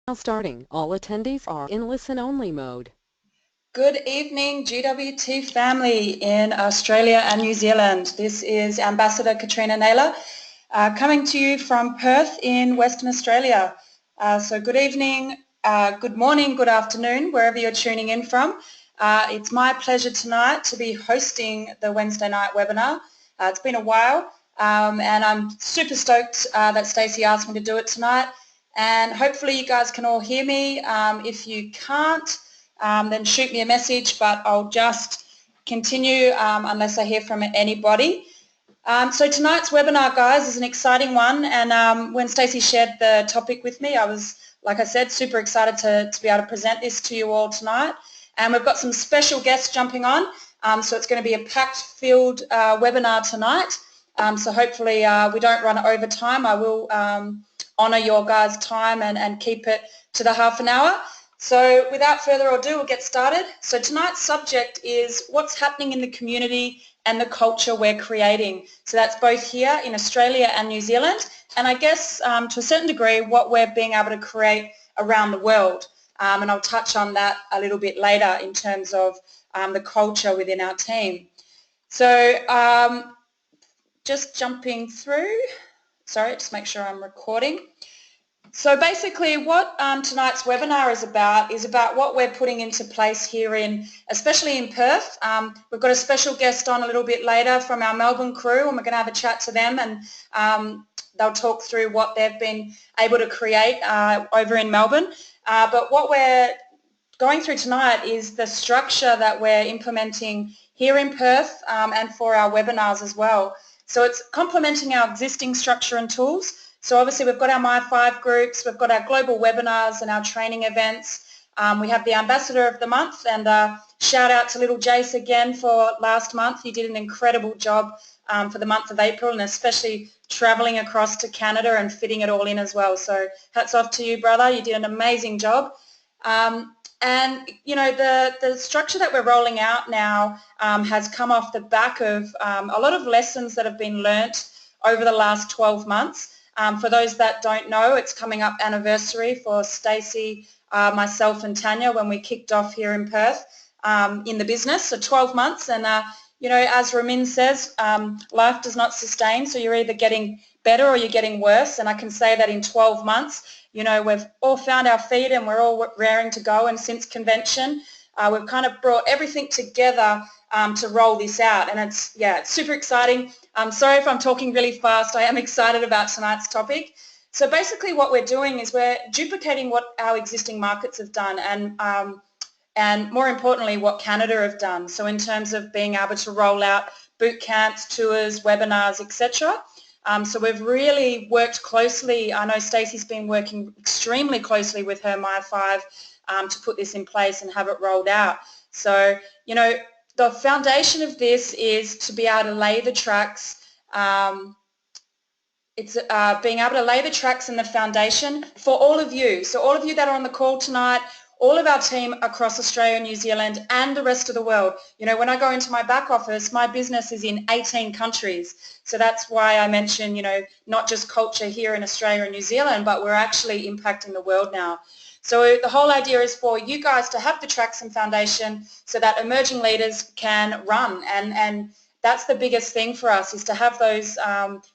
Now starting, all attendees are in listen-only mode. Good evening, GWT family in Australia and New Zealand. This is Ambassador Katrina Naylor coming to you from Perth in Western Australia. So good evening, good morning, good afternoon, wherever you're tuning in from. It's my pleasure tonight to be hosting the Wednesday night webinar. It's been a while and I'm super stoked that Stacey asked me to do it tonight. And hopefully you guys can all hear me. If you can't, then shoot me a message, but I'll just continue unless I hear from anybody. So tonight's webinar, guys, is an exciting one, and when Stacey shared the topic with me, I was, like I said, super excited to be able to present this to you all tonight. And we've got some special guests jumping on, so it's going to be a packed-filled webinar tonight. So hopefully we don't run over time. I will honour your guys' time and keep it to the half an hour. So without further ado, we'll get started. So tonight's subject is what's happening in the community and the culture we're creating. So that's both here in Australia and New Zealand, and I guess to a certain degree what we're being able to create around the world. And I'll touch on that a little bit later in terms of the culture within our team. So just jumping through, sorry, just make sure I'm recording. So basically what tonight's webinar is about what we're putting into place here especially in Perth. We've got a special guest on a little bit later from our Melbourne crew, and we're going to have a chat to them, and they'll talk through what they've been able to create over in Melbourne. But what we're going through tonight is the structure that we're implementing here in Perth and for our webinars as well. So it's complementing our existing structure and tools. So obviously we've got our My5 groups, we've got our global webinars and our training events. We have the Ambassador of the Month, and shout out to little Jace again for last month. You did an incredible job for the month of April, and especially travelling across to Canada and fitting it all in as well. So hats off to you, brother. You did an amazing job. And, you know, the structure that we're rolling out now has come off the back of a lot of lessons that have been learnt over the last 12 months. For those that don't know, it's coming up anniversary for Stacey, myself and Tanya when we kicked off here in Perth in the business, so 12 months. And, you know, as Ramin says, life does not sustain, so you're either getting better or you're getting worse. And I can say that in 12 months, you know, we've all found our feet and we're all raring to go. And since convention, we've kind of brought everything together to roll this out. And it's super exciting. I'm sorry if I'm talking really fast. I am excited about tonight's topic. So basically what we're doing is we're duplicating what our existing markets have done and more importantly what Canada have done. So in terms of being able to roll out boot camps, tours, webinars, etc. So we've really worked closely. I know Stacey's been working extremely closely with her My5 to put this in place and have it rolled out. So, you know, the foundation of this is to be able to lay the tracks. It's being able to lay the tracks and the foundation for all of you. So all of you that are on the call tonight, all of our team across Australia, New Zealand and the rest of the world. You know, when I go into my back office, my business is in 18 countries. So that's why I mention, you know, not just culture here in Australia and New Zealand, but we're actually impacting the world now. So the whole idea is for you guys to have the tracks and foundation so that emerging leaders can run, and that's the biggest thing for us, is to have those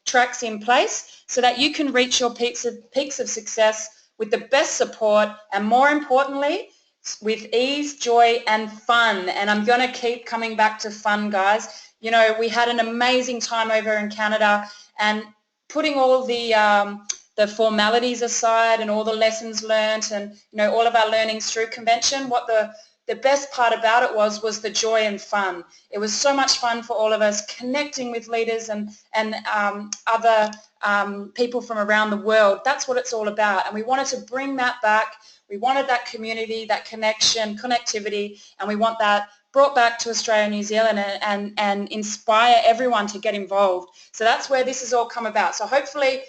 tracks in place so that you can reach your peaks of success with the best support and, more importantly, with ease, joy and fun. And I'm going to keep coming back to fun, guys. You know, we had an amazing time over in Canada, and putting all the formalities aside and all the lessons learnt and, you know, all of our learnings through convention, what the best part about it was the joy and fun. It was so much fun for all of us, connecting with leaders and other people from around the world. That's what it's all about, and we wanted to bring that back. We wanted that community, that connection, connectivity, and we want that brought back to Australia and New Zealand and inspire everyone to get involved. So that's where this has all come about. So hopefully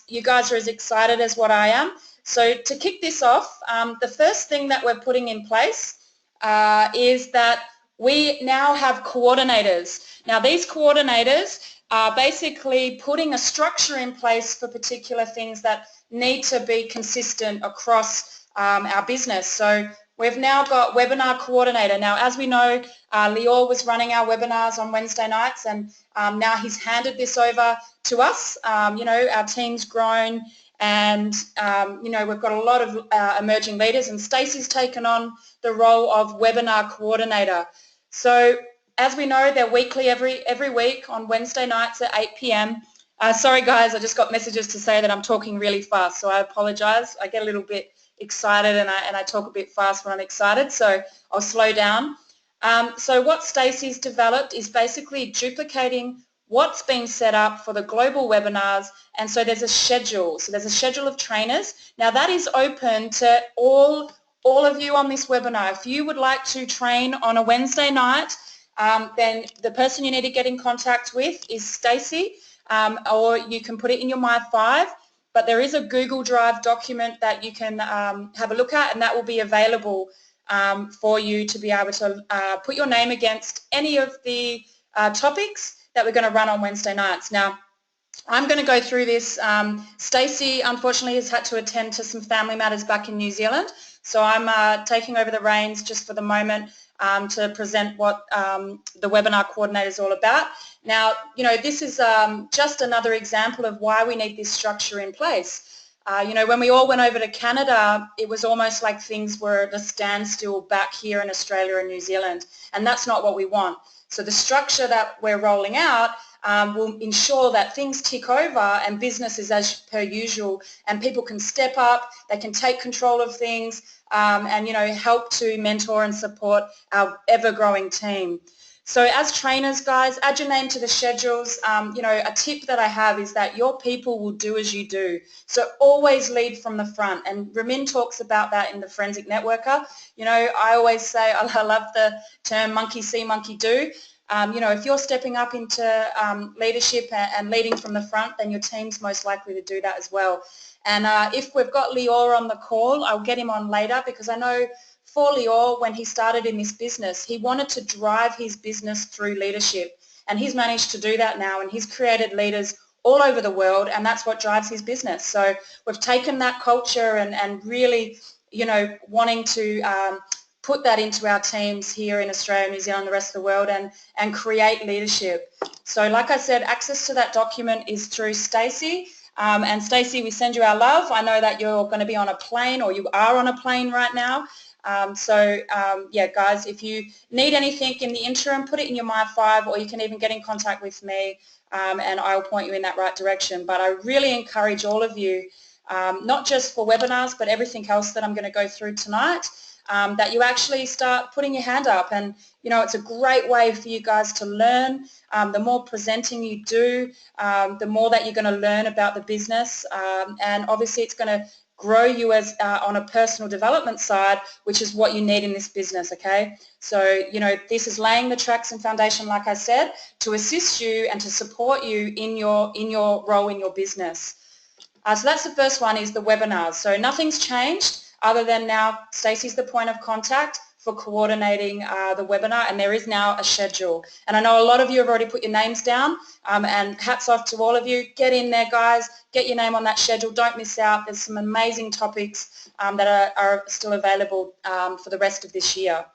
you guys are as excited as what I am. So to kick this off, the first thing that we're putting in place is that we now have coordinators. Now these coordinators, are basically putting a structure in place for particular things that need to be consistent across our business. So we've now got webinar coordinator. Now, as we know, Lior was running our webinars on Wednesday nights, and now he's handed this over to us. You know, our team's grown, and you know, we've got a lot of emerging leaders, and Stacey's taken on the role of webinar coordinator. So as we know, they're weekly every week on Wednesday nights at 8 p.m. Sorry guys, I just got messages to say that I'm talking really fast, so I apologise. I get a little bit excited and I talk a bit fast when I'm excited, so I'll slow down. So what Stacey's developed is basically duplicating what's been set up for the global webinars, and so there's a schedule. So there's a schedule of trainers. Now that is open to all of you on this webinar. If you would like to train on a Wednesday night, then the person you need to get in contact with is Stacey, or you can put it in your My5, but there is a Google Drive document that you can have a look at, and that will be available for you to be able to put your name against any of the topics that we're going to run on Wednesday nights. Now, I'm going to go through this. Stacey, unfortunately, has had to attend to some family matters back in New Zealand, so I'm taking over the reins just for the moment to present what the webinar coordinator is all about. Now, you know, this is just another example of why we need this structure in place. You know, when we all went over to Canada, it was almost like things were at a standstill back here in Australia and New Zealand, and that's not what we want. So the structure that we're rolling out will ensure that things tick over and business is as per usual, and people can step up, they can take control of things, and, you know, help to mentor and support our ever-growing team. So as trainers, guys, add your name to the schedules. You know, a tip that I have is that your people will do as you do. So always lead from the front. And Ramin talks about that in the Forensic Networker. You know, I always say, I love the term monkey see, monkey do. You know, if you're stepping up into leadership and leading from the front, then your team's most likely to do that as well. And if we've got Lior on the call, I'll get him on later, because I know for Lior, when he started in this business, he wanted to drive his business through leadership, and he's managed to do that now, and he's created leaders all over the world, and that's what drives his business. So we've taken that culture and really, you know, wanting to put that into our teams here in Australia, New Zealand, the rest of the world, and create leadership. So like I said, access to that document is through Stacey. And Stacey, we send you our love. I know that you're going to be on a plane, or you are on a plane right now. Yeah, guys, if you need anything in the interim, put it in your My5, or you can even get in contact with me, and I'll point you in that right direction. But I really encourage all of you, not just for webinars, but everything else that I'm going to go through tonight, that you actually start putting your hand up. And, you know, it's a great way for you guys to learn. The more presenting you do, the more that you're going to learn about the business, and obviously it's going to grow you as on a personal development side, which is what you need in this business, okay? So, you know, this is laying the tracks and foundation, like I said, to assist you and to support you in your role in your business. So that's the first one, is the webinars. So nothing's changed other than now Stacey's the point of contact for coordinating the webinar, and there is now a schedule. And I know a lot of you have already put your names down, and hats off to all of you. Get in there, guys. Get your name on that schedule. Don't miss out. There's some amazing topics that are still available for the rest of this year.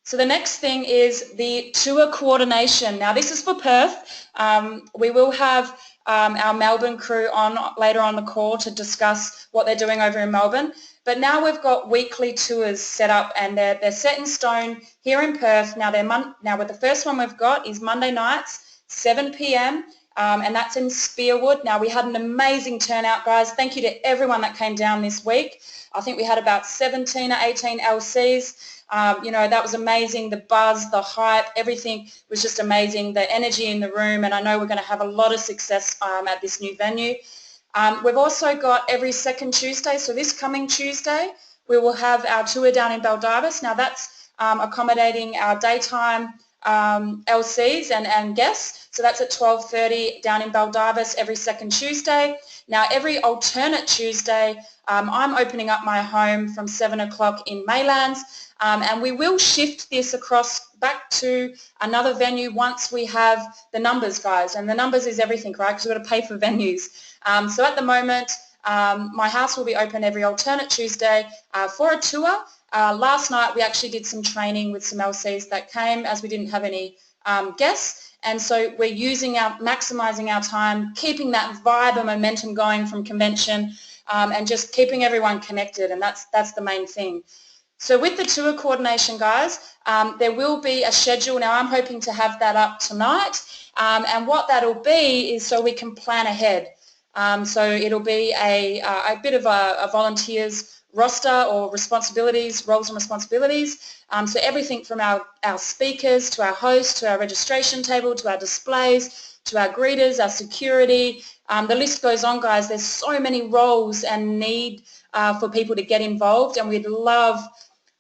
So the next thing is the tour coordination. Now this is for Perth. We will have our Melbourne crew on later on the call to discuss what they're doing over in Melbourne. But now we've got weekly tours set up, and they're set in stone here in Perth. Now with the first one we've got is Monday nights, 7 p.m. And that's in Spearwood. Now we had an amazing turnout, guys. Thank you to everyone that came down this week. I think we had about 17 or 18 LCs. You know, that was amazing. The buzz, the hype, everything was just amazing. The energy in the room, and I know we're going to have a lot of success at this new venue. We've also got every second Tuesday, so this coming Tuesday we will have our tour down in Baldivis. Now that's accommodating our daytime LCs and guests, so that's at 12:30 down in Baldivis every second Tuesday. Now every alternate Tuesday I'm opening up my home from 7 o'clock in Maylands, and we will shift this across back to another venue once we have the numbers, guys. And the numbers is everything, right? Because we've got to pay for venues. So at the moment, my house will be open every alternate Tuesday for a tour. Last night we actually did some training with some LCs that came as we didn't have any guests, and so we're maximising our time, keeping that vibe and momentum going from convention, and just keeping everyone connected, and that's the main thing. So with the tour coordination, guys, there will be a schedule. Now I'm hoping to have that up tonight, and what that'll be is so we can plan ahead. So it'll be a bit of a volunteers roster or responsibilities, roles and responsibilities. So everything from our speakers to our hosts to our registration table to our displays to our greeters, our security. The list goes on, guys. There's so many roles and need for people to get involved, and we'd love,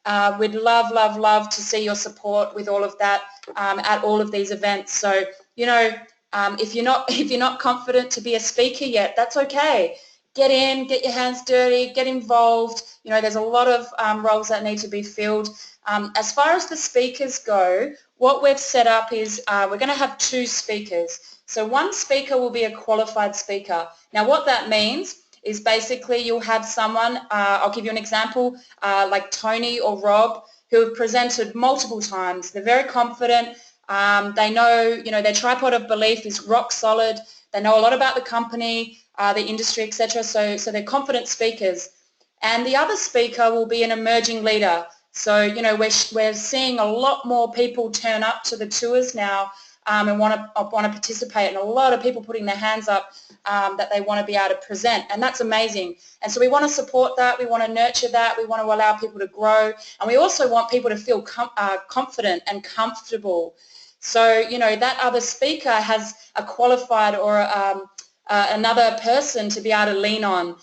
love to see your support with all of that at all of these events. So, you know, if you're not confident to be a speaker yet, that's okay. Get in, get your hands dirty, get involved. You know, there's a lot of roles that need to be filled. As far as the speakers go, what we've set up is we're going to have 2 speakers. So one speaker will be a qualified speaker. Now what that means is basically you'll have someone, I'll give you an example, like Tony or Rob, who have presented multiple times. They're very confident. They know, you know, their tripod of belief is rock solid. They know a lot about the company, the industry, etc. So they're confident speakers. And the other speaker will be an emerging leader. So, you know, we're seeing a lot more people turn up to the tours now and want to participate, and a lot of people putting their hands up that they want to be able to present, and that's amazing. And so we want to support that, we want to nurture that, we want to allow people to grow, and we also want people to feel confident and comfortable. So, you know, that other speaker has a qualified or another person to be able to lean on,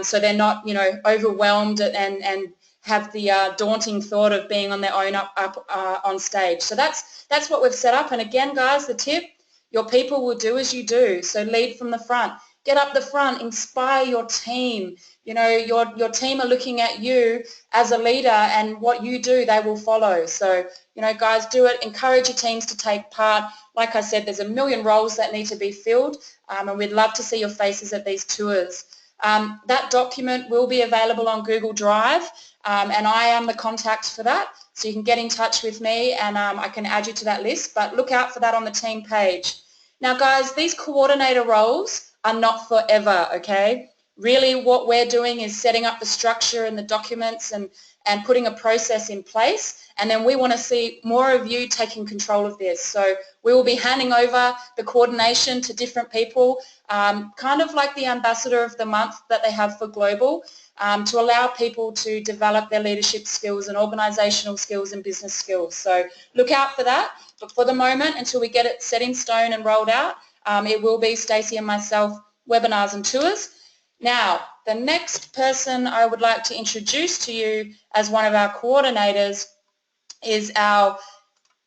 so they're not, you know, overwhelmed and have the daunting thought of being on their own up on stage. So that's what we've set up. And again, guys, the tip, your people will do as you do. So lead from the front. Get up the front, inspire your team. You know, your team are looking at you as a leader, and what you do, they will follow. So, you know, guys, do it. Encourage your teams to take part. Like I said, there's a million roles that need to be filled, and we'd love to see your faces at these tours. That document will be available on Google Drive, and I am the contact for that. So you can get in touch with me, and I can add you to that list, but look out for that on the team page. Now, guys, these coordinator roles are not forever, okay? Really what we're doing is setting up the structure and the documents and putting a process in place, and then we want to see more of you taking control of this. So we will be handing over the coordination to different people, kind of like the ambassador of the month that they have for global, to allow people to develop their leadership skills and organisational skills and business skills. So look out for that. But for the moment, until we get it set in stone and rolled out, it will be Stacey and myself, webinars and tours. Now, the next person I would like to introduce to you as one of our coordinators is our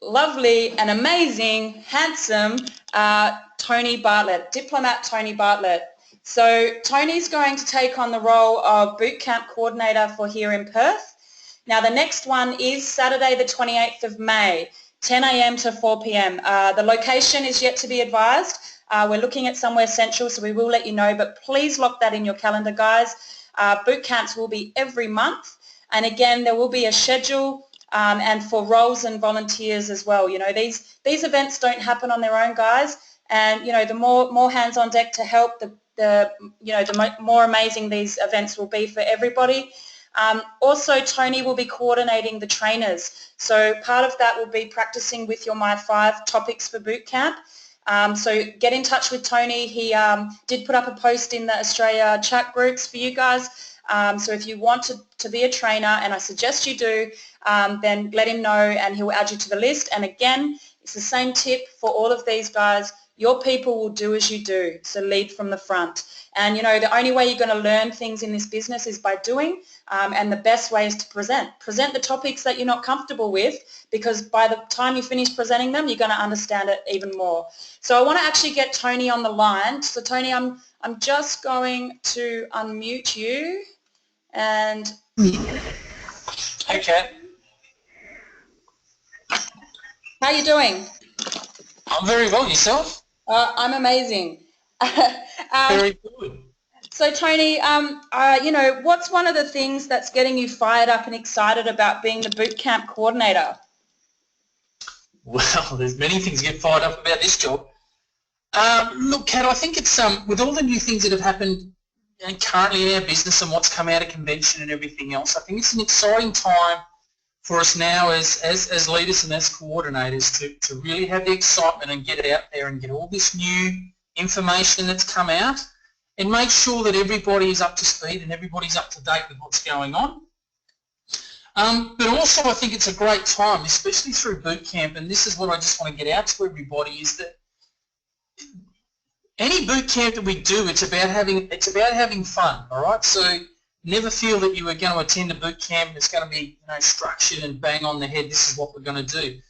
lovely and amazing, handsome Tony Bartlett, diplomat Tony Bartlett. So Tony's going to take on the role of boot camp coordinator for here in Perth. Now the next one is Saturday the 28th of May, 10 a.m. to 4 p.m. The location is yet to be advised. We're looking at somewhere central, so we will let you know, but please lock that in your calendar, guys. Boot camps will be every month, and again there will be a schedule and for roles and volunteers as well. You know, these events don't happen on their own, guys, and you know, the more hands on deck to help, the more amazing these events will be for everybody. Also, Tony will be coordinating the trainers, so part of that will be practicing with your My 5 topics for boot camp. So get in touch with Tony. He did put up a post in the Australia chat groups for you guys. So if you want to be a trainer, and I suggest you do, then let him know and he'll add you to the list. And again, it's the same tip for all of these guys. Your people will do as you do, so lead from the front. And you know, the only way you're going to learn things in this business is by doing, and the best way is to present. Present the topics that you're not comfortable with, because by the time you finish presenting them, you're going to understand it even more. So I want to actually get Tony on the line. So Tony, I'm just going to unmute you. And Hey, Kat. how are you doing? I'm very well. Yourself? I'm amazing. Very good. So Tony, what's one of the things that's getting you fired up and excited about being the boot camp coordinator? Well, there's many things to get fired up about this job. Look, Kat, I think it's with all the new things that have happened currently in our business and what's come out of convention and everything else, I think it's an exciting time for us now as leaders and as coordinators to really have the excitement and get out there and get all this new information that's come out and make sure that everybody is up to speed and everybody's up to date with what's going on. But also I think it's a great time, especially through boot camp, and this is what I just want to get out to everybody, is that any boot camp that we do, it's about having fun, all right? So never feel that you are going to attend a boot camp and it's going to be structured and bang on the head, this is what we're going to do.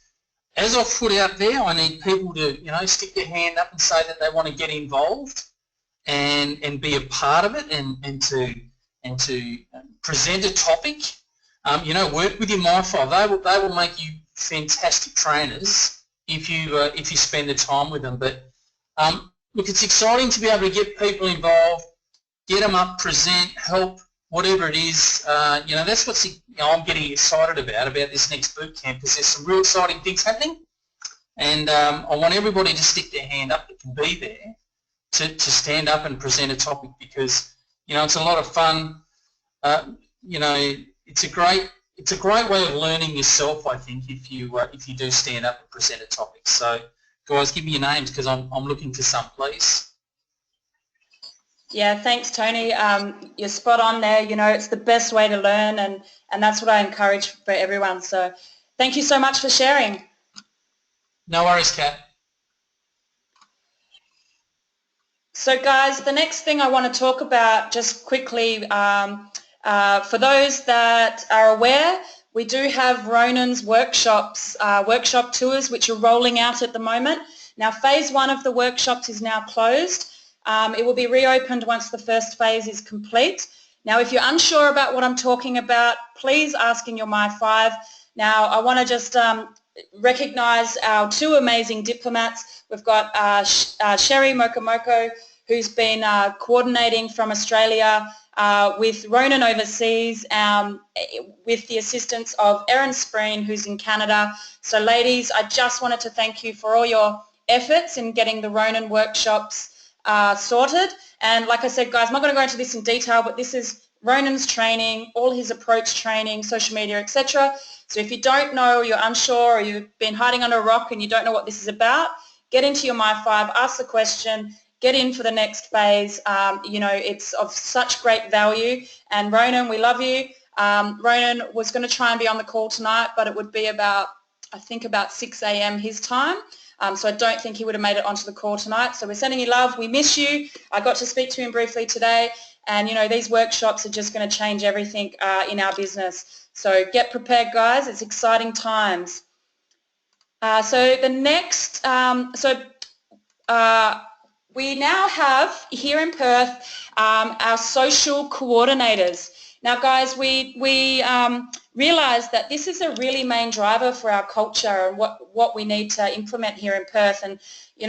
As I've put out there, I need people to stick their hand up and say that they want to get involved and be a part of it and to present a topic. Work with your My5. They will make you fantastic trainers if you spend the time with them. But look, it's exciting to be able to get people involved, get them up, present, help, whatever it is. That's what I'm getting excited about this next boot camp, because there's some real exciting things happening, and I want everybody to stick their hand up that can be there to stand up and present a topic, because it's a lot of fun. It's a great way of learning yourself, I think, if you do stand up and present a topic. So guys, give me your names, because I'm looking for some, please. Yeah, thanks, Tony. You're spot on there. It's the best way to learn, and that's what I encourage for everyone. So thank you so much for sharing. No worries, Kat. So guys, the next thing I want to talk about just quickly, for those that are aware, we do have Ronan's workshop tours, which are rolling out at the moment. Now, phase 1 of the workshops is now closed. It will be reopened once the first phase is complete. Now, if you're unsure about what I'm talking about, please ask in your My5. Now, I want to just recognise our 2 amazing diplomats. We've got Sherry Mokomoko, who's been coordinating from Australia with Ronan overseas, with the assistance of Erin Spreen, who's in Canada. So ladies, I just wanted to thank you for all your efforts in getting the Ronan workshops sorted. And like I said, guys, I'm not going to go into this in detail, but this is Ronan's training, all his approach training, social media, etc. So if you don't know, or you're unsure, or you've been hiding under a rock and you don't know what this is about, get into your My5, ask the question, get in for the next phase. It's of such great value. And Ronan, we love you. Ronan was going to try and be on the call tonight, but it would be about 6 a.m. his time. So I don't think he would have made it onto the call tonight. So we're sending you love. We miss you. I got to speak to him briefly today. And, these workshops are just going to change everything in our business. So get prepared, guys. It's exciting times. So the next, we now have here in Perth our social coordinators. Now, guys, we realise that this is a really main driver for our culture and what we need to implement here in Perth. And,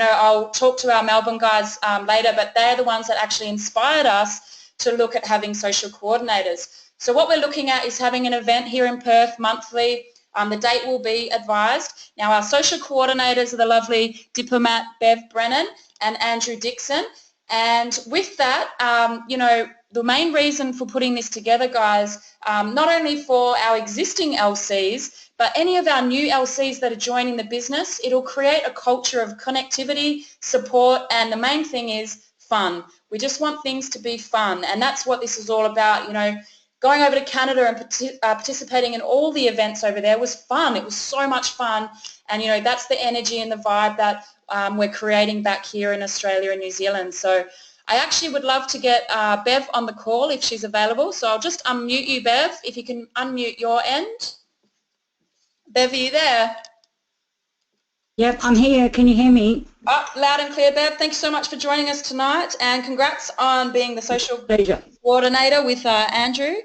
I'll talk to our Melbourne guys later, but they're the ones that actually inspired us to look at having social coordinators. So what we're looking at is having an event here in Perth monthly. The date will be advised. Now, our social coordinators are the lovely diplomat Bev Brennan and Andrew Dixon. And with that, the main reason for putting this together, guys, not only for our existing LCs, but any of our new LCs that are joining the business, it'll create a culture of connectivity, support, and the main thing is fun. We just want things to be fun, and that's what this is all about. Going over to Canada and participating in all the events over there was fun. It was so much fun, and that's the energy and the vibe that we're creating back here in Australia and New Zealand. So I actually would love to get Bev on the call if she's available. So I'll just unmute you, Bev, if you can unmute your end. Bev, are you there? Yep, I'm here. Can you hear me? Oh, loud and clear, Bev. Thanks so much for joining us tonight, and congrats on being the social Pleasure. coordinator with Andrew.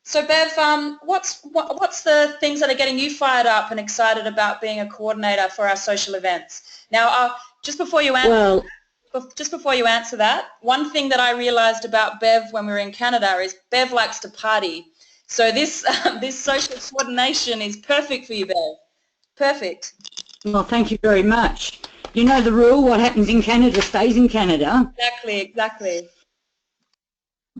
So Bev, what's the things that are getting you fired up and excited about being a coordinator for our social events? Now, just before you answer, that, one thing that I realised about Bev when we were in Canada is Bev likes to party. So this this social coordination is perfect for you, Bev. Perfect. Well, thank you very much. You know the rule, what happens in Canada stays in Canada. Exactly, exactly.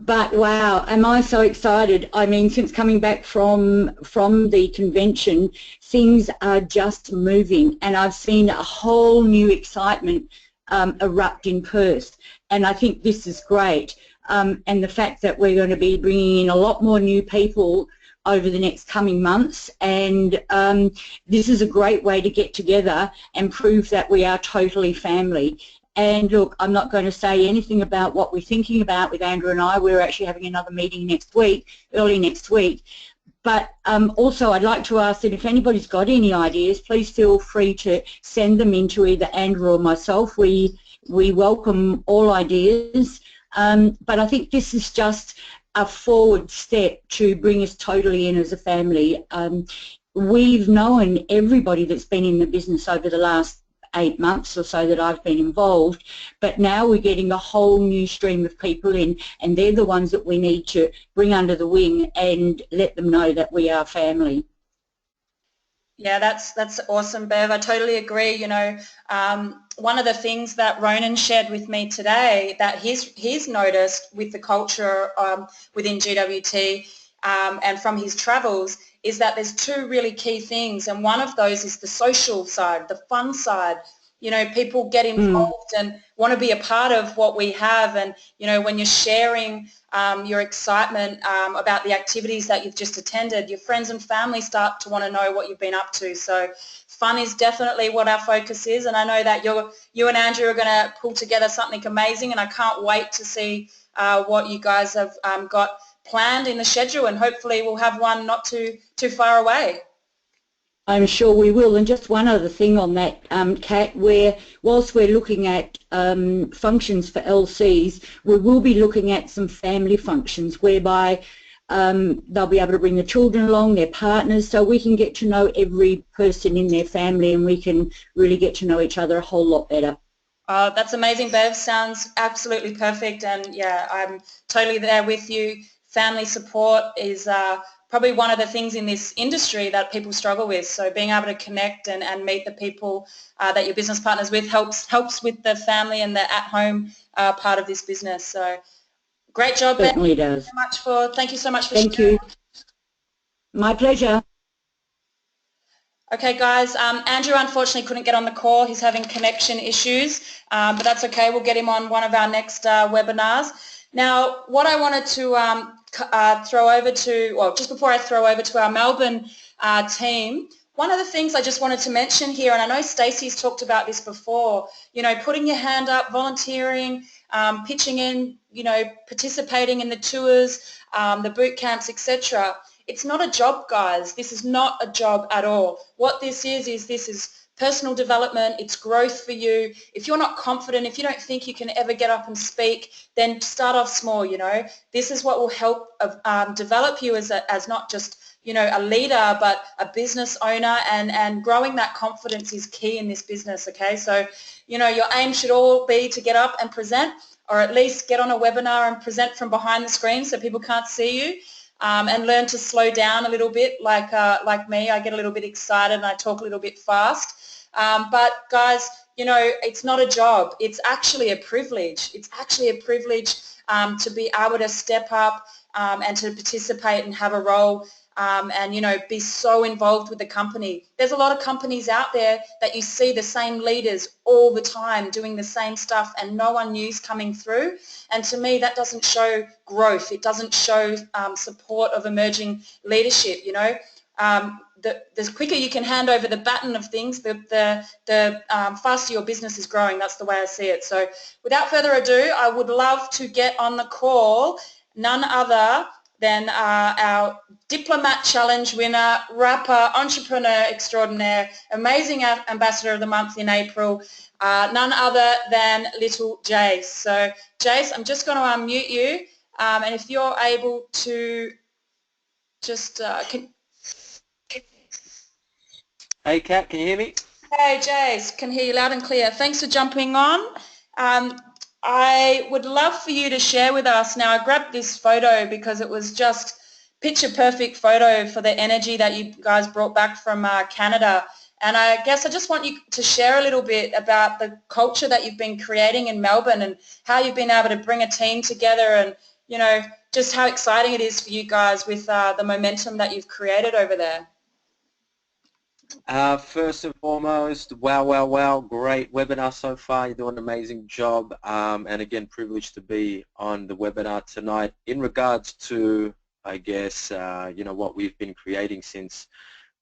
But wow, am I so excited. I mean, since coming back from the convention, things are just moving, and I've seen a whole new excitement erupt in Perth, and I think this is great. And the fact that we're going to be bringing in a lot more new people over the next coming months, and this is a great way to get together and prove that we are totally family. And look, I'm not going to say anything about what we're thinking about with Andrew and I. We're actually having another meeting next week, early next week. But also I'd like to ask that if anybody's got any ideas, please feel free to send them into either Andrew or myself. We welcome all ideas. But I think this is just a forward step to bring us totally in as a family. We've known everybody that's been in the business over the last 8 months or so that I've been involved, but now we're getting a whole new stream of people in, and they're the ones that we need to bring under the wing and let them know that we are family. Yeah, that's awesome, Bev. I totally agree. You know, one of the things that Ronan shared with me today that he's noticed with the culture within GWT and from his travels is that there's two really key things, and one of those is the social side, the fun side. You know, people get involved and want to be a part of what we have, and you know, when you're sharing your excitement about the activities that you've just attended, your friends and family start to want to know what you've been up to. So fun is definitely what our focus is, and I know that you and Andrew are going to pull together something amazing, and I can't wait to see what you guys have got planned in the schedule, and hopefully we'll have one not too far away. I'm sure we will. And just one other thing on that, Kat, whilst we're looking at functions for LCs, we will be looking at some family functions whereby they'll be able to bring the children along, their partners, so we can get to know every person in their family, and we can really get to know each other a whole lot better. That's amazing, Bev. Sounds absolutely perfect, and yeah, I'm totally there with you. Family support is probably one of the things in this industry that people struggle with. So being able to connect and meet the people that you're business partners with helps with the family and the at-home part of this business. So great job, Ben. Certainly does. Thank you so much for sharing. Thank you. My pleasure. Okay, guys, Andrew unfortunately couldn't get on the call. He's having connection issues, but that's okay. We'll get him on one of our next webinars. Now, what I wanted to throw over to, well, just before I throw over to our Melbourne team, one of the things I just wanted to mention here, and I know Stacey's talked about this before, you know, putting your hand up, volunteering, pitching in, you know, participating in the tours, the boot camps, etc. It's not a job, guys. This is not a job at all. What this is personal development. It's growth for you. If you're not confident, if you don't think you can ever get up and speak, then start off small, you know. This is what will help develop you as not just, you know, a leader, but a business owner, and growing that confidence is key in this business, okay? So, you know, your aim should all be to get up and present, or at least get on a webinar and present from behind the screen so people can't see you. And learn to slow down a little bit, like me. I get a little bit excited and I talk a little bit fast. But guys, you know, it's not a job. It's actually a privilege. It's actually a privilege to be able to step up and to participate and have a role and, you know, be so involved with the company. There's a lot of companies out there that you see the same leaders all the time doing the same stuff and no one new's coming through. And to me, that doesn't show growth. It doesn't show support of emerging leadership, you know. The quicker you can hand over the baton of things, the faster your business is growing. That's the way I see it. So without further ado, I would love to get on the call none other than our Diplomat Challenge winner, rapper, entrepreneur extraordinaire, amazing Ambassador of the Month in April, none other than little Jace. So Jace, I'm just going to unmute you, and if you're able to just Hey Kat, can you hear me? Hey Jace, can hear you loud and clear. Thanks for jumping on. I would love for you to share with us. Now I grabbed this photo because it was just picture perfect photo for the energy that you guys brought back from Canada. And I guess I just want you to share a little bit about the culture that you've been creating in Melbourne and how you've been able to bring a team together and, you know, just how exciting it is for you guys with the momentum that you've created over there. First and foremost, wow, great webinar so far. You're doing an amazing job. And again, privileged to be on the webinar tonight. In regards to, I guess, you know, what we've been creating since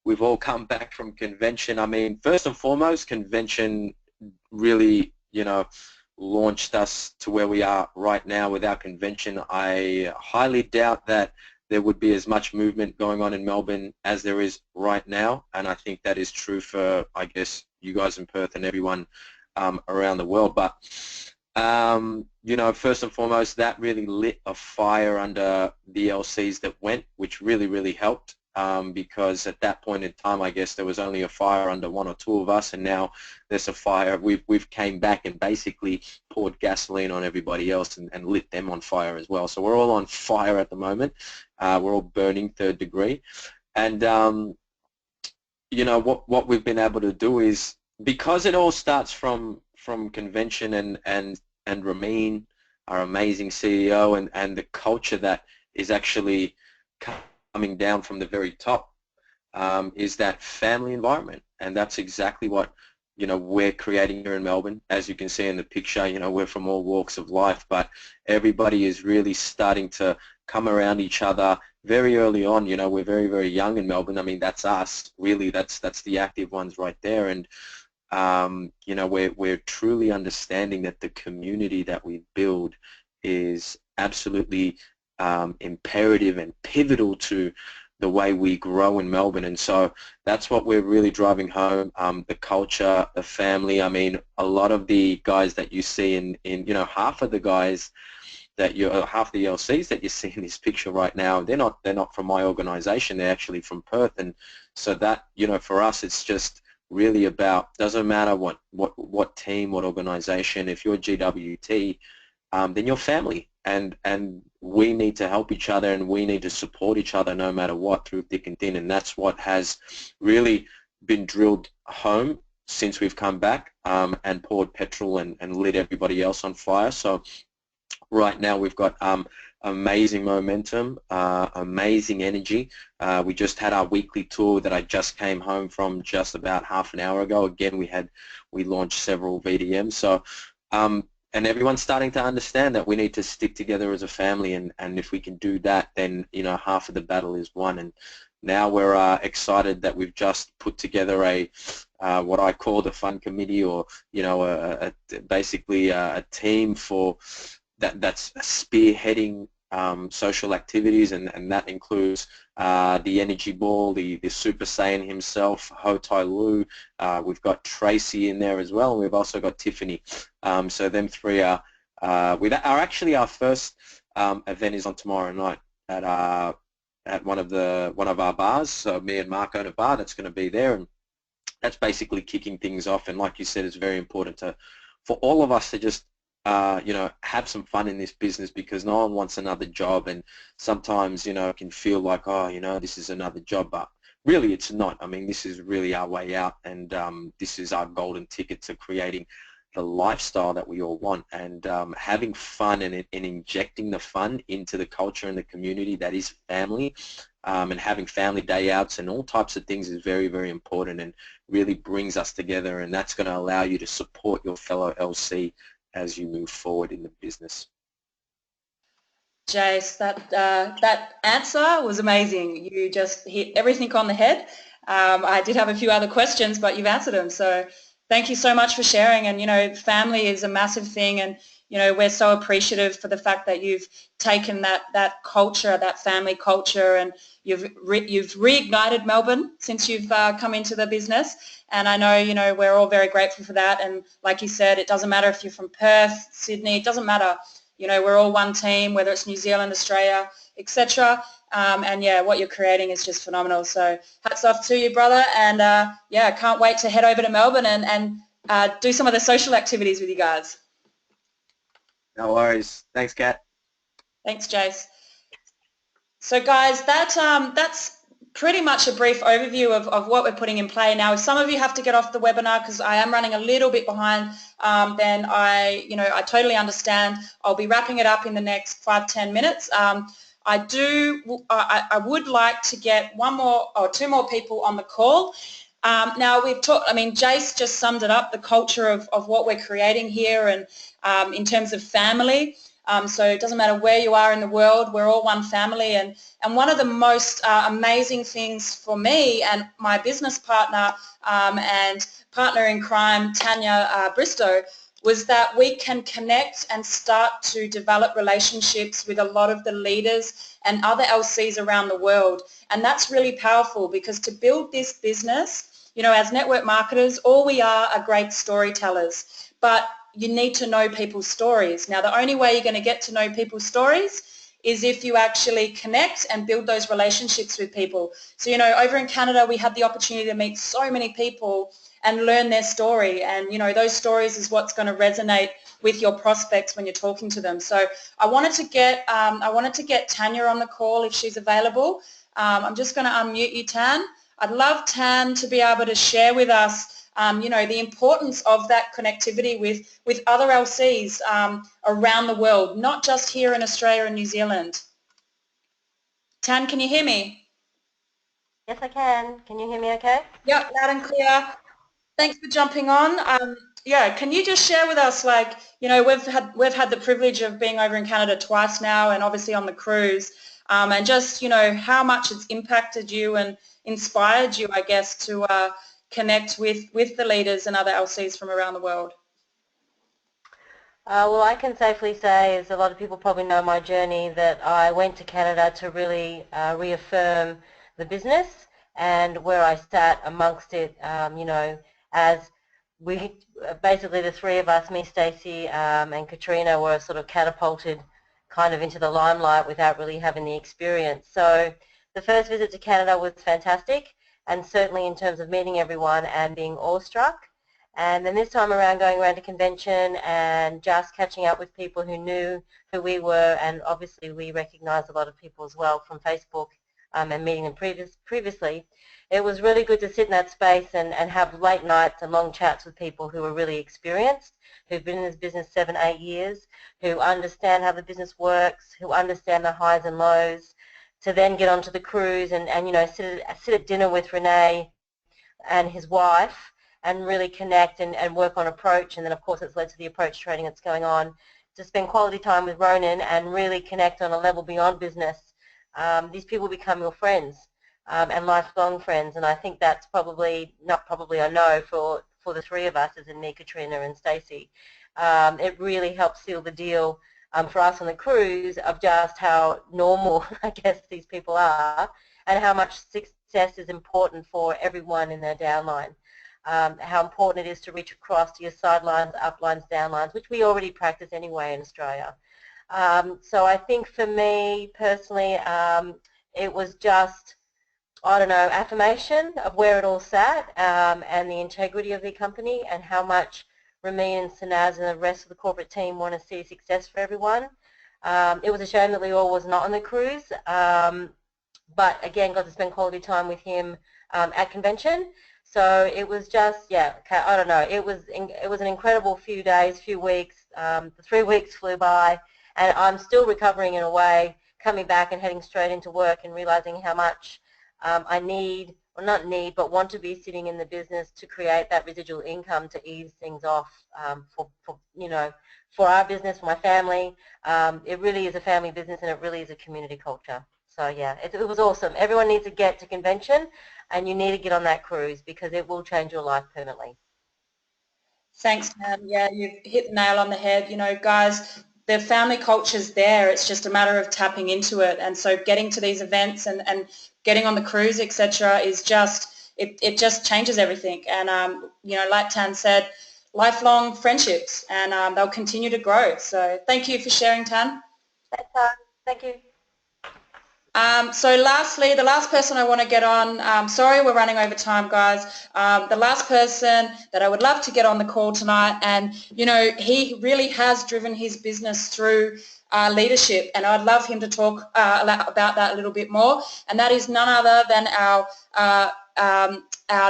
we've all come back from convention. I mean, first and foremost, convention really, you know, launched us to where we are right now. Without convention, I highly doubt that there would be as much movement going on in Melbourne as there is right now, and I think that is true for, I guess, you guys in Perth and everyone around the world. But you know, first and foremost, that really lit a fire under the LCs that went, which really helped. Because at that point in time, I guess there was only a fire under one or two of us, and now there's a fire. We've came back and basically poured gasoline on everybody else and lit them on fire as well. So we're all on fire at the moment. We're all burning third degree, and you know what we've been able to do is, because it all starts from convention and Ramin, our amazing CEO, and the culture that is actually coming down from the very top, is that family environment, and that's exactly what, you know, we're creating here in Melbourne. As you can see in the picture, you know, we're from all walks of life, but everybody is really starting to come around each other very early on. You know, we're very young in Melbourne. I mean, that's us, really. That's the active ones right there. And you know, we're truly understanding that the community that we build is absolutely imperative and pivotal to the way we grow in Melbourne. And so that's what we're really driving home, the culture, the family. I mean, a lot of the guys that you see in you know, half of the guys that half the LCs that you see in this picture right now, they're not from my organization. They're actually from Perth. And so that, you know, for us, it's just really about, doesn't matter what team, what organization, if you're GWT, then you're family. And we need to help each other, and we need to support each other no matter what, through thick and thin. And that's what has really been drilled home since we've come back, and poured petrol and lit everybody else on fire. So right now we've got amazing momentum, amazing energy. We just had our weekly tour that I just came home from just about half an hour ago. Again, we launched several VDMs. So and everyone's starting to understand that we need to stick together as a family, and if we can do that, then, you know, half of the battle is won. And now we're excited that we've just put together a what I call the fun committee, or, you know, basically a team for that's spearheading social activities, and that includes the Energy Ball, the Super Saiyan himself, Ho Tai Lu. We've got Tracy in there as well, and we've also got Tiffany. So them three are actually, our first event is on tomorrow night at one of our bars. So me and Mark own a bar that's going to be there, and that's basically kicking things off. And like you said, it's very important for all of us to just you know, have some fun in this business, because no one wants another job, and sometimes, you know, it can feel like, oh, you know, this is another job, but really it's not. I mean, this is really our way out, and this is our golden ticket to creating the lifestyle that we all want, and having fun and injecting the fun into the culture and the community that is family, and having family day outs and all types of things is very important, and really brings us together, and that's going to allow you to support your fellow LC as you move forward in the business. Jace, that answer was amazing. You just hit everything on the head. I did have a few other questions, but you've answered them. So thank you so much for sharing. And, you know, family is a massive thing, and, you know, we're so appreciative for the fact that you've taken that culture, that family culture, and you've reignited Melbourne since you've come into the business. And I know, you know, we're all very grateful for that. And like you said, it doesn't matter if you're from Perth, Sydney, it doesn't matter. You know, we're all one team, whether it's New Zealand, Australia, etc. And yeah, what you're creating is just phenomenal. So hats off to you, brother. And yeah, can't wait to head over to Melbourne and do some of the social activities with you guys. No worries. Thanks, Kat. Thanks, Jace. So guys, that's pretty much a brief overview of what we're putting in play. Now, if some of you have to get off the webinar because I am running a little bit behind, then I totally understand. I'll be wrapping it up in the next 5-10 minutes. I would like to get one more or two more people on the call. Now we've talked, I mean, Jace just summed it up, the culture of what we're creating here and in terms of family. So it doesn't matter where you are in the world, we're all one family. And one of the most amazing things for me and my business partner and partner in crime, Tanya Bristow, was that we can connect and start to develop relationships with a lot of the leaders and other LCs around the world. And that's really powerful because to build this business, you know, as network marketers, all we are great storytellers. But you need to know people's stories. Now, the only way you're going to get to know people's stories is if you actually connect and build those relationships with people. So, you know, over in Canada, we had the opportunity to meet so many people and learn their story. And, you know, those stories is what's going to resonate with your prospects when you're talking to them. So I wanted to get Tanya on the call if she's available. I'm just going to unmute you, Tan. I'd love Tan to be able to share with us you know, the importance of that connectivity with other LCs around the world, not just here in Australia and New Zealand. Tan, can you hear me? Yes, I can. Can you hear me okay? Yep, loud and clear. Thanks for jumping on. Yeah, can you just share with us, like, you know, we've had the privilege of being over in Canada twice now and obviously on the cruise, and just, you know, how much it's impacted you and inspired you, I guess, to connect with the leaders and other LCs from around the world. Well, I can safely say, as a lot of people probably know my journey, that I went to Canada to really reaffirm the business and where I sat amongst it, you know, as we, basically the three of us, me, Stacey, and Katrina, were sort of catapulted kind of into the limelight without really having the experience. So the first visit to Canada was fantastic, and certainly in terms of meeting everyone and being awestruck. And then this time around, going around to convention and just catching up with people who knew who we were, and obviously we recognised a lot of people as well from Facebook and meeting them previously. It was really good to sit in that space and have late nights and long chats with people who were really experienced, who've been in this business 7-8 years, who understand how the business works, who understand the highs and lows, to then get onto the cruise and you know, sit at dinner with Renee and his wife and really connect and work on approach. And then of course it's led to the approach training that's going on, to spend quality time with Ronan and really connect on a level beyond business. These people become your friends and lifelong friends, and I think that's probably, not probably, I know for the three of us, as in me, Katrina and Stacey, it really helps seal the deal for us on the cruise of just how normal, I guess, these people are and how much success is important for everyone in their downline. How important it is to reach across to your sidelines, uplines, downlines, which we already practice anyway in Australia. So I think for me personally, it was just, I don't know, affirmation of where it all sat and the integrity of the company and how much Ramin and Sanaz and the rest of the corporate team want to see success for everyone. It was a shame that Lior was not on the cruise, but again, got to spend quality time with him at convention. So it was just, yeah, I don't know, it was an incredible few days, few weeks. The 3 weeks flew by, and I'm still recovering in a way, coming back and heading straight into work and realizing how much I need, or not need, but want to be sitting in the business to create that residual income to ease things off for you know, for our business, for my family. It really is a family business, and it really is a community culture. So yeah, it was awesome. Everyone needs to get to convention, and you need to get on that cruise because it will change your life permanently. Thanks, Nan. Yeah, you've hit the nail on the head. You know, guys, the family culture's there. It's just a matter of tapping into it. And so getting to these events and getting on the cruise, etc., is just, it just changes everything. And, you know, like Tan said, lifelong friendships, and they'll continue to grow. So thank you for sharing, Tan. That's fine. Thank you. So lastly, the last person I want to get on, sorry we're running over time, guys, the last person that I would love to get on the call tonight, and you know, he really has driven his business through leadership, and I'd love him to talk about that a little bit more, and that is none other than our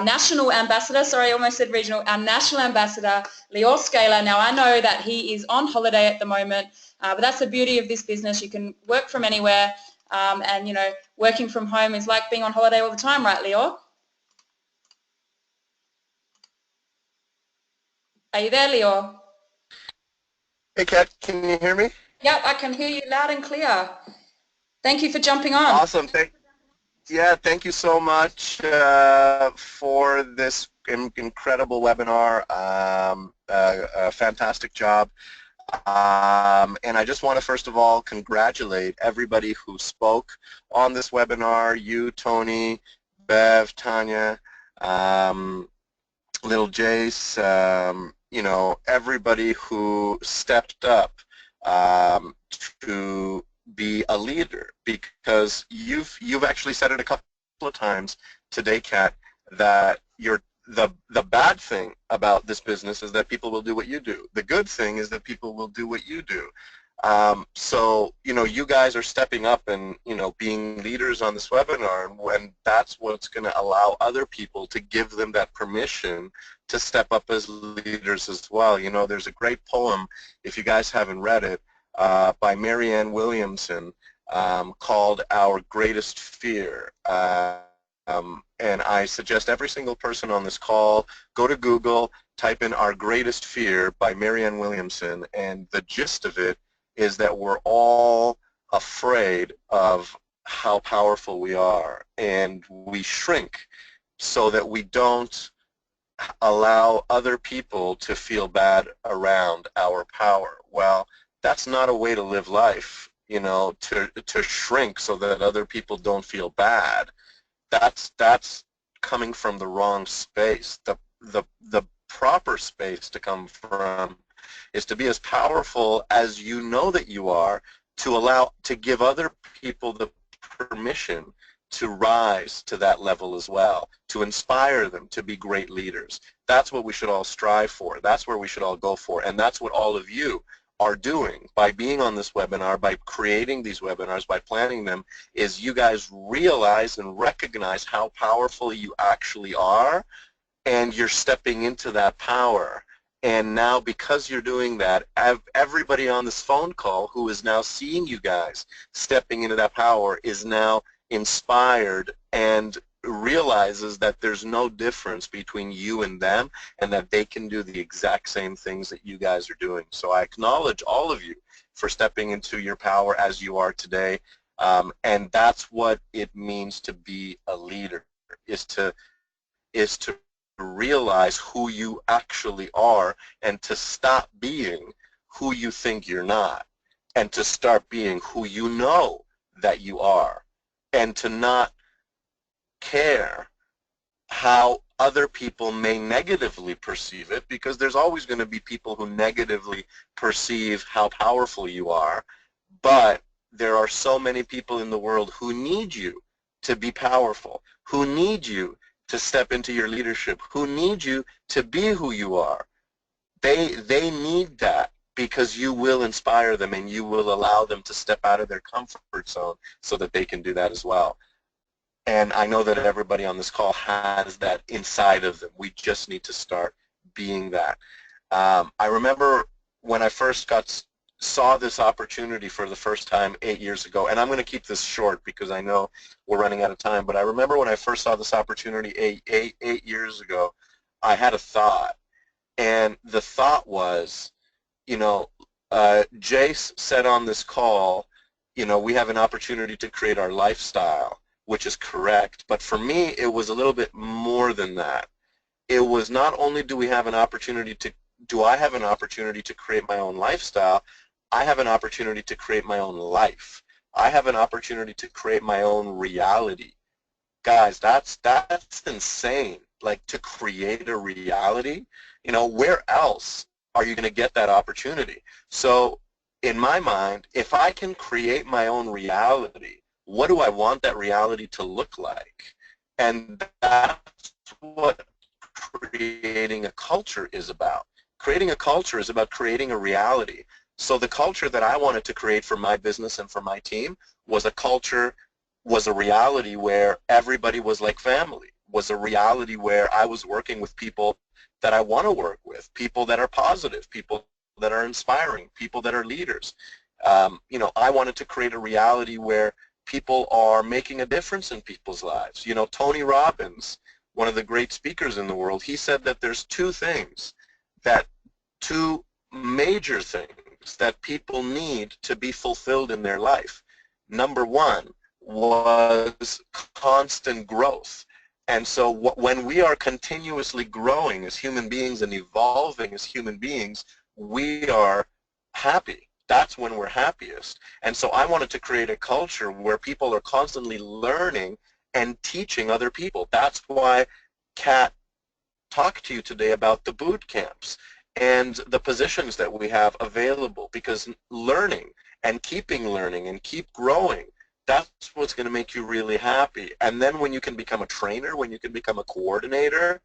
national ambassador, sorry I almost said regional, our national ambassador, Naylor. Now I know that he is on holiday at the moment, but that's the beauty of this business. You can work from anywhere. And you know, working from home is like being on holiday all the time, right, Naylor? Are you there, Naylor? Hey, Kat, can you hear me? Yep, I can hear you loud and clear. Thank you for jumping on. Awesome. Thank you so much for this incredible webinar. A fantastic job. And I just want to first of all congratulate everybody who spoke on this webinar, you, Tony, Bev, Tanya, Little Jace, you know, everybody who stepped up to be a leader, because you've actually said it a couple of times today, Kat, that the bad thing about this business is that people will do what you do. The good thing is that people will do what you do. So, you know, you guys are stepping up and, you know, being leaders on this webinar, and when that's what's going to allow other people to give them that permission to step up as leaders as well. You know, there's a great poem, if you guys haven't read it, by Marianne Williamson called Our Greatest Fear. And I suggest every single person on this call go to Google, type in Our Greatest Fear by Marianne Williamson, and the gist of it is that we're all afraid of how powerful we are, and we shrink so that we don't allow other people to feel bad around our power. Well, that's not a way to live life, you know, to shrink so that other people don't feel bad. That's coming from the wrong space. The proper space to come from is to be as powerful as you know that you are, to give other people the permission to rise to that level as well, to inspire them to be great leaders. That's what we should all strive for. That's where we should all go for, and that's what all of you are doing by being on this webinar, by creating these webinars, by planning them, is you guys realize and recognize how powerful you actually are, and you're stepping into that power. And now, because you're doing that, everybody on this phone call who is now seeing you guys stepping into that power is now inspired and realizes that there's no difference between you and them, and that they can do the exact same things that you guys are doing. So I acknowledge all of you for stepping into your power as you are today, and that's what it means to be a leader, is to realize who you actually are, and to stop being who you think you're not, and to start being who you know that you are, and to not care how other people may negatively perceive it, because there's always going to be people who negatively perceive how powerful you are, but there are so many people in the world who need you to be powerful, who need you to step into your leadership, who need you to be who you are. They need that, because you will inspire them and you will allow them to step out of their comfort zone so that they can do that as well. And I know that everybody on this call has that inside of them. We just need to start being that. I remember when I first saw this opportunity for the first time 8 years ago, and I'm going to keep this short because I know we're running out of time, but I remember when I first saw this opportunity eight years ago, I had a thought. And the thought was, you know, Jace said on this call, you know, we have an opportunity to create our lifestyle, which is correct, but for me it was a little bit more than that. It was not only do I have an opportunity to create my own lifestyle, I have an opportunity to create my own life. I have an opportunity to create my own reality. Guys, that's insane. Like, to create a reality, you know, where else are you going to get that opportunity? So in my mind, if I can create my own reality, what do I want that reality to look like? And that's what creating a culture is about. Creating a culture is about creating a reality. So the culture that I wanted to create for my business and for my team was a culture, was a reality where everybody was like family, was a reality where I was working with people that I want to work with, people that are positive, people that are inspiring, people that are leaders. You know, I wanted to create a reality where people are making a difference in people's lives. You know, Tony Robbins, one of the great speakers in the world, he said that there's two major things that people need to be fulfilled in their life. Number one was constant growth. And so when we are continuously growing as human beings and evolving as human beings, we are happy. That's when we're happiest. And so I wanted to create a culture where people are constantly learning and teaching other people. That's why Kat talked to you today about the boot camps and the positions that we have available, because learning and keep growing, that's what's going to make you really happy. And then when you can become a trainer, when you can become a coordinator,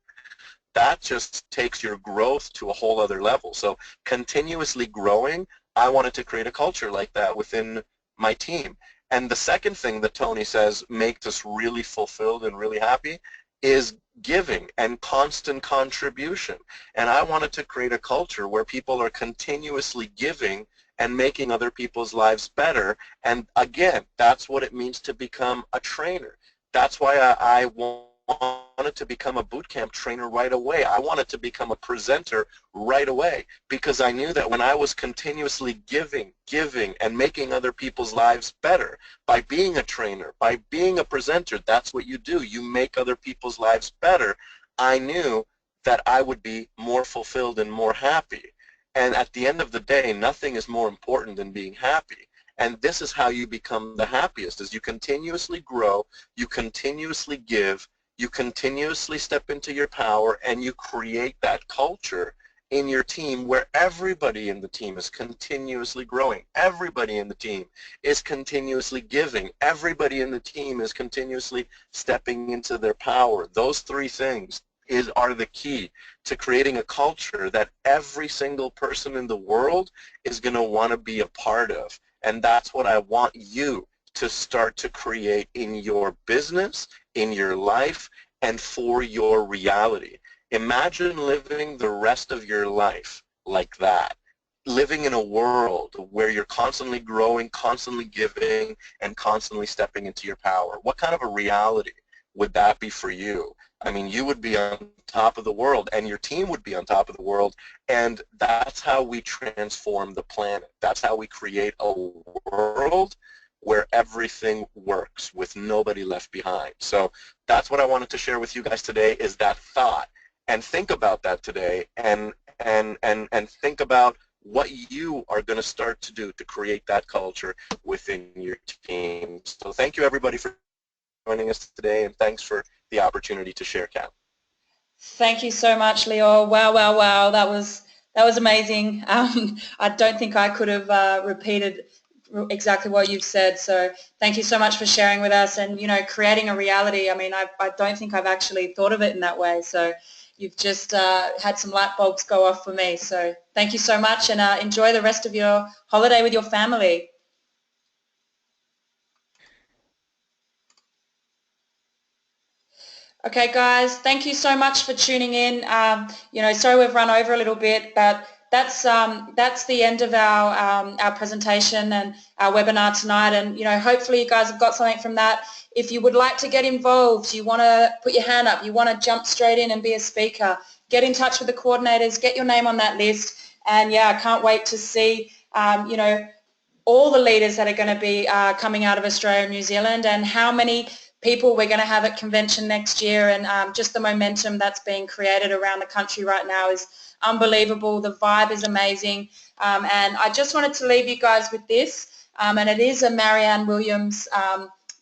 that just takes your growth to a whole other level. So continuously growing, I wanted to create a culture like that within my team. And the second thing that Tony says makes us really fulfilled and really happy is giving and constant contribution. And I wanted to create a culture where people are continuously giving and making other people's lives better. And again, that's what it means to become a trainer. That's why I wanted to become a boot camp trainer right away. I wanted to become a presenter right away, because I knew that when I was continuously giving, and making other people's lives better by being a trainer, by being a presenter, that's what you do. You make other people's lives better. I knew that I would be more fulfilled and more happy. And at the end of the day, nothing is more important than being happy. And this is how you become the happiest, is you continuously grow, you continuously give, you continuously step into your power, and you create that culture in your team where everybody in the team is continuously growing. Everybody in the team is continuously giving. Everybody in the team is continuously stepping into their power. Those three things are the key to creating a culture that every single person in the world is going to want to be a part of. And that's what I want you to start to create in your business, in your life, and for your reality. Imagine living the rest of your life like that, living in a world where you're constantly growing, constantly giving, and constantly stepping into your power. What kind of a reality would that be for you? I mean, you would be on top of the world, and your team would be on top of the world, and that's how we transform the planet. That's how we create a world where everything works with nobody left behind. So that's what I wanted to share with you guys today, is that thought. And think about that today, and think about what you are going to start to do to create that culture within your team. So thank you, everybody, for joining us today, and thanks for the opportunity to share, Kat. Thank you so much, Leo. Wow, wow, wow. That was amazing. I don't think I could have repeated exactly what you've said. So thank you so much for sharing with us, and, you know, creating a reality. I mean, I don't think I've actually thought of it in that way. So you've just had some light bulbs go off for me. So thank you so much, and enjoy the rest of your holiday with your family. Okay, guys, thank you so much for tuning in. You know, sorry we've run over a little bit, but that's the end of our presentation and our webinar tonight. And, you know, hopefully you guys have got something from that. If you would like to get involved, you want to put your hand up, you want to jump straight in and be a speaker, get in touch with the coordinators, get your name on that list. And, yeah, I can't wait to see, you know, all the leaders that are going to be coming out of Australia and New Zealand, and how many people we're going to have at convention next year. And just the momentum that's being created around the country right now is unbelievable. The vibe is amazing. And I just wanted to leave you guys with this, and it is a Marianne Williams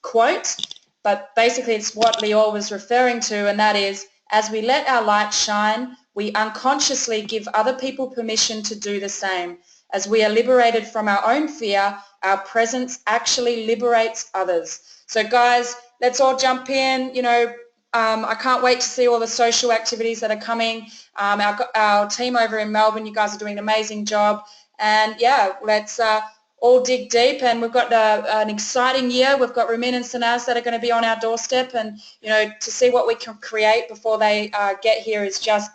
quote, but basically it's what Leo was referring to, and that is, as we let our light shine, we unconsciously give other people permission to do the same. As we are liberated from our own fear, our presence actually liberates others. So guys, let's all jump in. You know, I can't wait to see all the social activities that are coming. Our team over in Melbourne, you guys are doing an amazing job. And yeah, let's all dig deep, and we've got an exciting year. We've got Ramin and Sanaz that are going to be on our doorstep, and you know, to see what we can create before they get here is just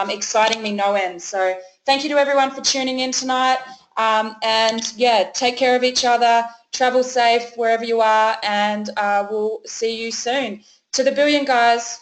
exciting me no end. So thank you to everyone for tuning in tonight, and yeah, take care of each other, travel safe wherever you are, and we'll see you soon. To the billion, guys.